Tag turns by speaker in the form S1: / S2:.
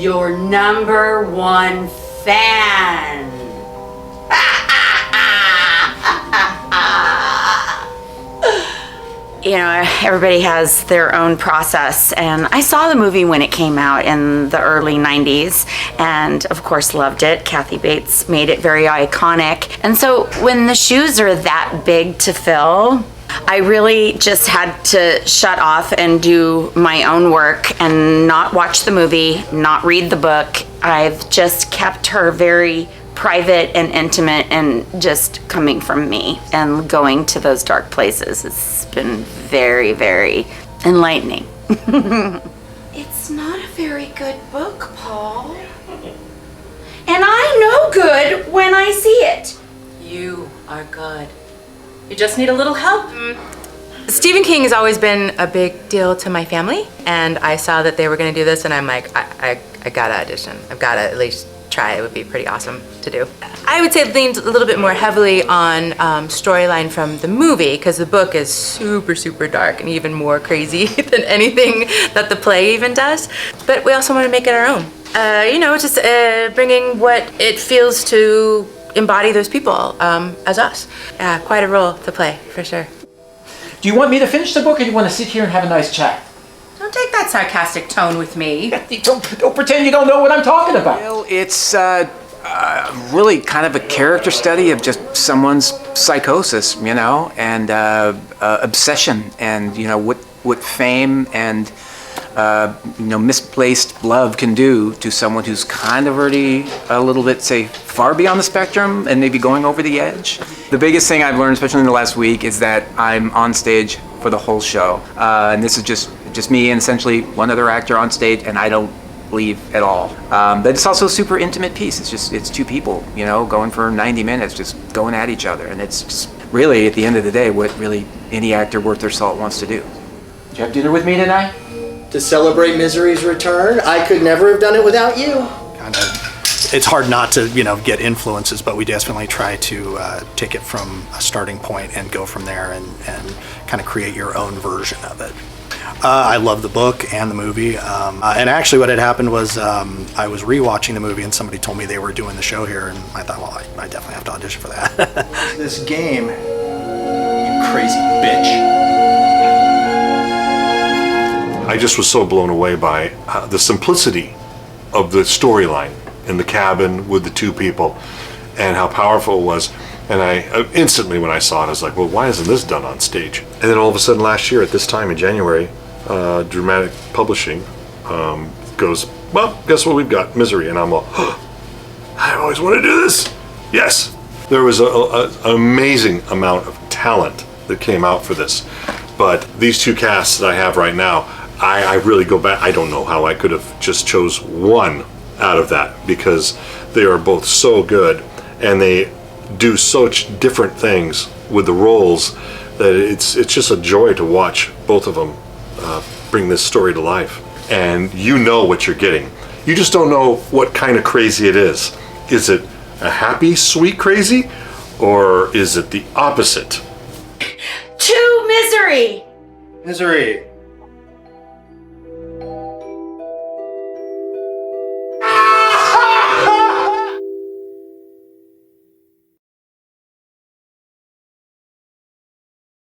S1: your #1 fan.
S2: You know, everybody has their own process, and I saw the movie when it came out in the early 90s, and of course loved it. Kathy Bates made it very iconic. And so when the shoes are that big to fill, I really just had to shut off and do my own work and not watch the movie, not read the book. I've just kept her very private and intimate and just coming from me and going to those dark places. It's been very, very enlightening. It's not a very good book, Paul. And I know good when I see it.
S3: You are good. You just need a little help. Stephen King has always been a big deal to my family, and I saw that they were going to do this, and I'm like, I gotta audition. I've got to at least try. It would be pretty awesome to do. I would say it leans a little bit more heavily on storyline from the movie, because the book is super, super dark and even more crazy than anything that the play even does. But we also want to make it our own. You know, just bringing what it feels to embody those people as us. Quite a role to play, for sure.
S4: Do you want me to finish the book, or do you want to sit here and have a nice chat?
S3: Don't take that sarcastic tone with me.
S4: Don't pretend you don't know what I'm talking about.
S5: Well, it's really kind of a character study of just someone's psychosis, you know, and obsession, and you know what fame and you know, misplaced love can do to someone who's kind of already a little bit, say, far beyond the spectrum and maybe going over the edge. The biggest thing I've learned, especially in the last week, is that I'm on stage for the whole show, and this is just me and essentially one other actor on stage, and I don't leave at all. But it's also a super intimate piece. It's two people, you know, going for 90 minutes, just going at each other, and it's just really, at the end of the day, what really any actor worth their salt wants to do.
S4: Did you have dinner with me tonight?
S6: To celebrate Misery's return. I could never have done it without you.
S7: Kind of, it's hard not to, you know, get influences, but we definitely try to take it from a starting point and go from there and kind of create your own version of it. I love the book and the movie, and actually what had happened was I was rewatching the movie and somebody told me they were doing the show here, and I thought, well, I definitely have to audition for that.
S8: This game, you crazy bitch.
S9: I just was so blown away by the simplicity of the storyline in the cabin with the two people and how powerful it was. And I instantly, when I saw it, I was like, well, why isn't this done on stage? And then all of a sudden last year at this time in January, Dramatic Publishing goes, well, guess what we've got? Misery. And I'm all, oh, I always want to do this. Yes. There was an amazing amount of talent that came out for this. But these two casts that I have right now, I really go back. I don't know how I could have just chose one out of that, because they are both so good and they do such different things with the roles that it's just a joy to watch both of them bring this story to life. And you know what you're getting. You just don't know what kind of crazy it is. Is it a happy, sweet crazy, or is it the opposite?
S1: To Misery.
S8: Misery.